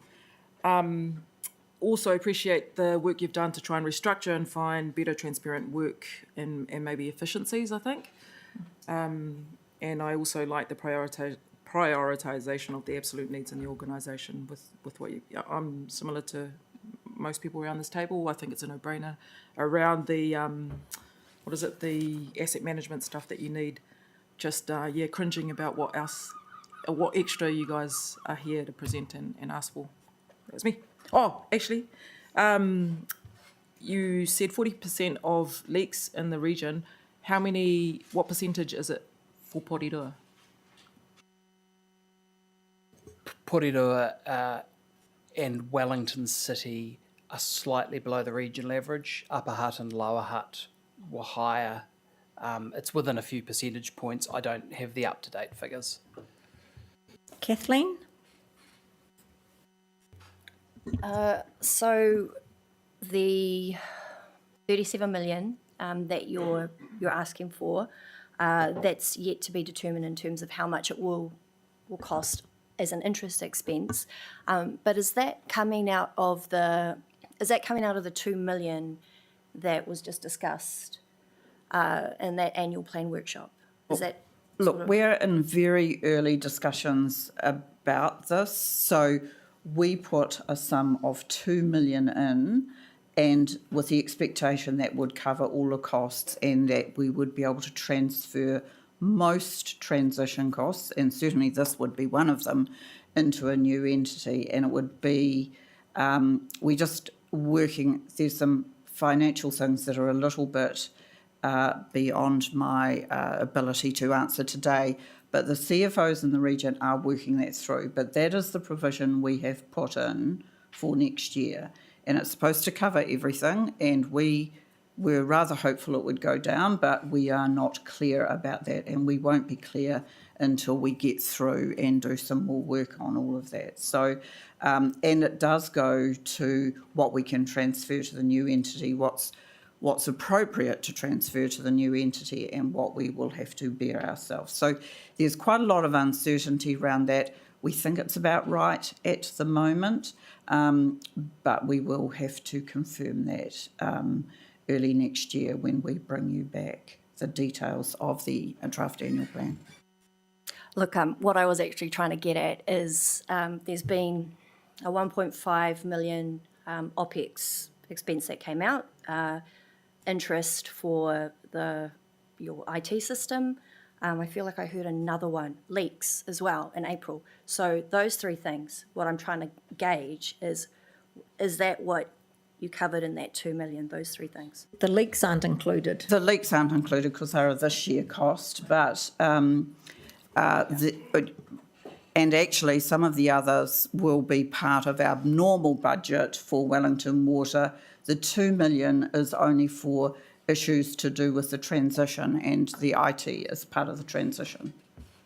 Also appreciate the work you've done to try and restructure and find better transparent work and maybe efficiencies, I think. And I also like the prioritisation of the absolute needs in the organisation with what I'm similar to most people around this table. I think it's a no-brainer around the the asset management stuff that you need. Just cringing about what extra you guys are here to present and ask for. That's me. Oh, actually, you said 40% of leaks in the region. What percentage is it for Porirua? Porirua and Wellington City are slightly below the regional average. Upper Hutt and Lower Hutt were higher. It's within a few percentage points. I don't have the up-to-date figures. Kathleen? So the 37 million that you're asking for, that's yet to be determined in terms of how much it will cost as an interest expense. But is that coming out of the 2 million that was just discussed in that annual plan workshop? Is that Look, we're in very early discussions about this. So we put a sum of 2 million in, and with the expectation that would cover all the costs and that we would be able to transfer most transition costs, and certainly this would be one of them, into a new entity. And it would be, we just working, there's some financial things that are a little bit beyond my ability to answer today, but the CFOs in the region are working that through. But that is the provision we have put in for next year, and it's supposed to cover everything, and we're rather hopeful it would go down, but we are not clear about that, and we won't be clear until we get through and do some more work on all of that. So, and it does go to what we can transfer to the new entity, what's appropriate to transfer to the new entity, and what we will have to bear ourselves. So there's quite a lot of uncertainty around that. We think it's about right at the moment, but we will have to confirm that early next year when we bring you back the details of the draft annual plan. Look, what I was actually trying to get at is there's been a 1.5 million OPEX expense that came out, interest for your IT system. I feel like I heard another one, leaks as well, in April. So those three things, what I'm trying to gauge is that what you covered in that 2 million, those three things? The leaks aren't included. The leaks aren't included because they're a this year cost, but and actually some of the others will be part of our normal budget for Wellington Water. The 2 million is only for issues to do with the transition, and the IT is part of the transition.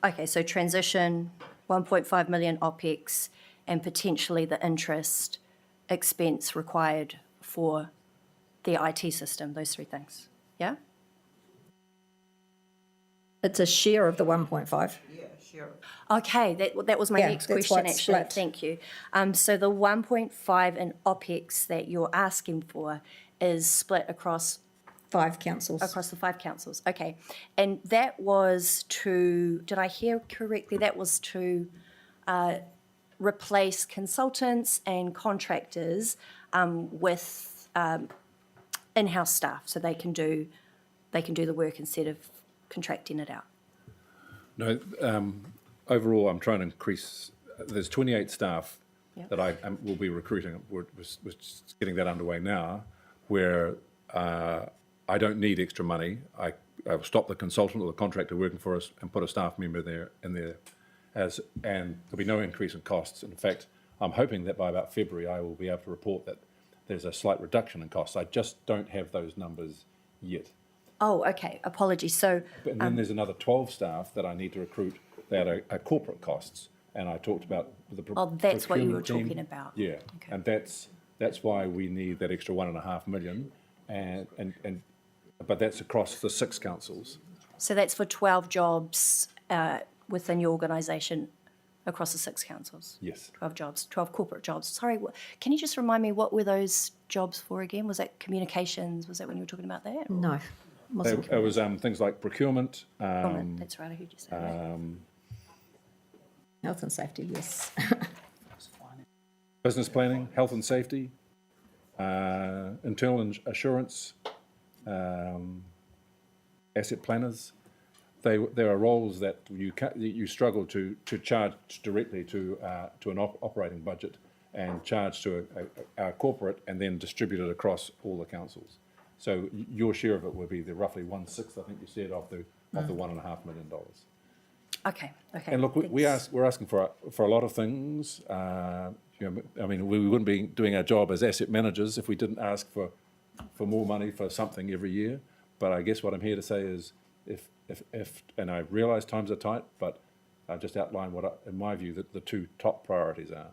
Okay, so transition, 1.5 million OPEX, and potentially the interest expense required for the IT system, those three things, yeah? It's a share of the 1.5. Yeah, sure. Okay, that was my Yeah, next that's why question, it's actually. split. Thank you. So the 1.5 in OPEX that you're asking for is split across 5 councils. the 5 councils. Okay, and that was to, did I hear correctly, that was to replace consultants and contractors with in-house staff, so they can do the work instead of contracting it out? No, overall, I'm trying to increase. There's 28 staff that I will be recruiting. We're just getting that underway now, where I don't need extra money. I will stop the consultant or the contractor working for us and put a staff member there and there'll be no increase in costs. In fact, I'm hoping that by about February I will be able to report that there's a slight reduction in costs. I just don't have those numbers yet. Oh, okay, apologies. So, And then there's another 12 staff that I need to recruit that are corporate costs. And I talked about the that's what you were procurement team. talking about. Yeah, Okay. and that's why we need that extra 1.5 million, but that's across the 6 councils. So that's for 12 jobs within your organisation across the 6 councils? Yes. 12 jobs, 12 corporate jobs. Sorry, can you just remind me, what were those jobs for again? Was that communications? Was that when you were talking about that? No, wasn't. It was things like procurement. That's right, I heard you say that. Health and safety, yes. Business planning, health and safety, internal assurance, asset planners. There are roles that you struggle to charge directly to an operating budget and charge to our corporate and then distribute it across all the councils. So your share of it would be the roughly 1/6, I think you said, of the $1.5 million. Okay. And look, we're asking for a lot of things. I mean, we wouldn't be doing our job as asset managers if we didn't ask for more money for something every year. But I guess what I'm here to say is, if and I realise times are tight, but I've just outlined what, in my view, the two top priorities are.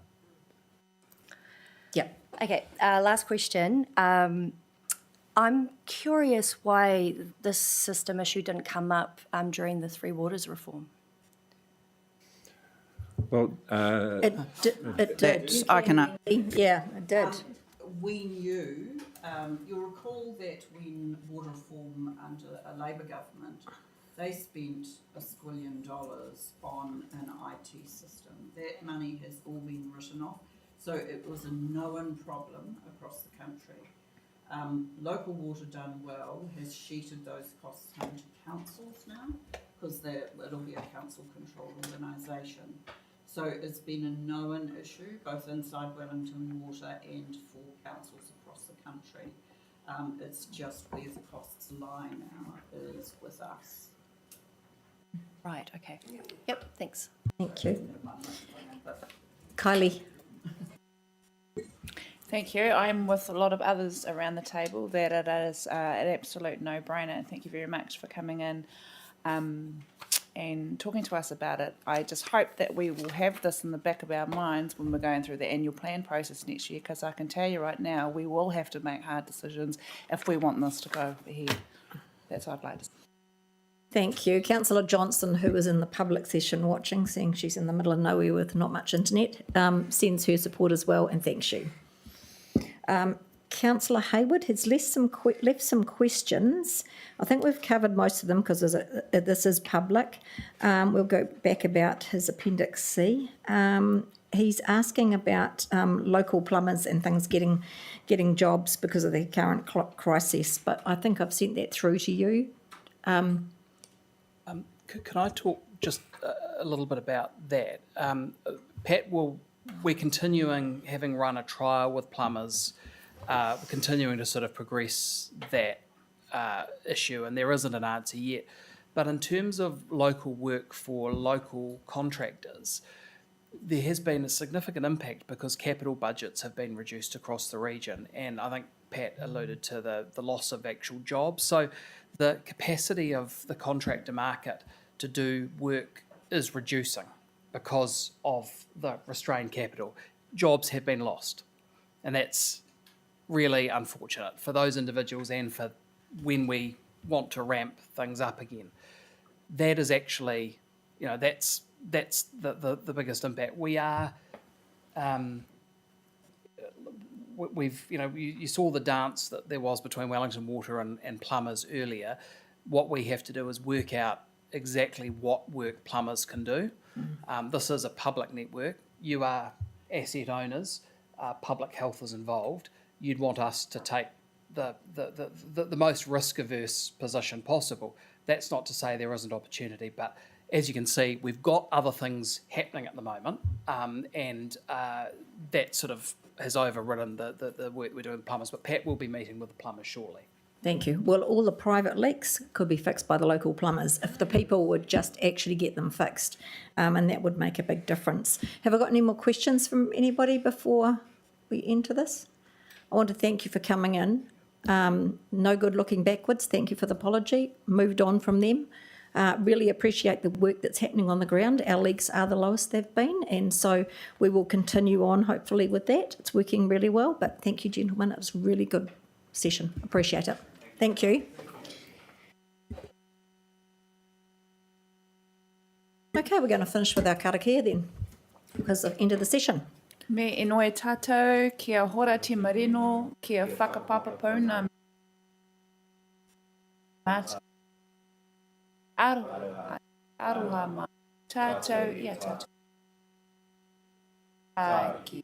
Yeah. Okay, last question. I'm curious why this system issue didn't come up during the Three Waters reform. Well, It did. I can, Yeah, it did. we knew, you'll recall that when water reform under a Labor government, they spent $1 squillion on an IT system. That money has all been written off, so it was a known problem across the country. Local Water Done Well has sheeted those costs home to councils now, because it'll be a council-controlled organisation. So it's been a known issue, both inside Wellington Water and for councils across the country. It's just where the costs lie now is with us. Right, okay. Yep, thanks. Thank you. Kylie. Thank you. I'm with a lot of others around the table that it is an absolute no-brainer. Thank you very much for coming in and talking to us about it. I just hope that we will have this in the back of our minds when we're going through the annual plan process next year, because I can tell you right now, we will have to make hard decisions if we want this to go ahead. That's what I'd like to say. Thank you. Councillor Johnson, who was in the public session watching, seeing she's in the middle of nowhere with not much internet, sends her support as well and thanks you. Councillor Hayward has left some questions. I think we've covered most of them because this is public. We'll go back about his Appendix C. He's asking about local plumbers and things getting jobs because of the current crisis, but I think I've sent that through to you. Can I talk just a little bit about that? Pat, we're continuing, having run a trial with plumbers, we're continuing to sort of progress that issue, and there isn't an answer yet. But in terms of local work for local contractors, there has been a significant impact because capital budgets have been reduced across the region, and I think Pat alluded to the loss of actual jobs. So the capacity of the contractor market to do work is reducing because of the restrained capital. Jobs have been lost, and that's really unfortunate for those individuals and for when we want to ramp things up again. That is actually, that's the biggest impact. We are, you saw the dance that there was between Wellington Water and plumbers earlier. What we have to do is work out exactly what work plumbers can do. This is a public network. You are asset owners. Public health is involved. You'd want us to take the most risk-averse position possible. That's not to say there isn't opportunity, but as you can see, we've got other things happening at the moment, and that sort of has overridden the work we're doing with plumbers. But Pat will be meeting with the plumbers shortly. Thank you. Well, all the private leaks could be fixed by the local plumbers if the people would just actually get them fixed, and that would make a big difference. Have I got any more questions from anybody before we enter this? I want to thank you for coming in. No good looking backwards. Thank you for the apology. Moved on from them. Really appreciate the work that's happening on the ground. Our leaks are the lowest they've been, and so we will continue on hopefully with that. It's working really well, but thank you, gentlemen. It was a really good session. Appreciate it. Thank you. Okay, we're going to finish with our karakia then, because of the end of the session. Me inoe tātou, kia hora te marino, kia whakapapapona. Mata. Aroha ma. Tātou, ia tātou. Ai ki.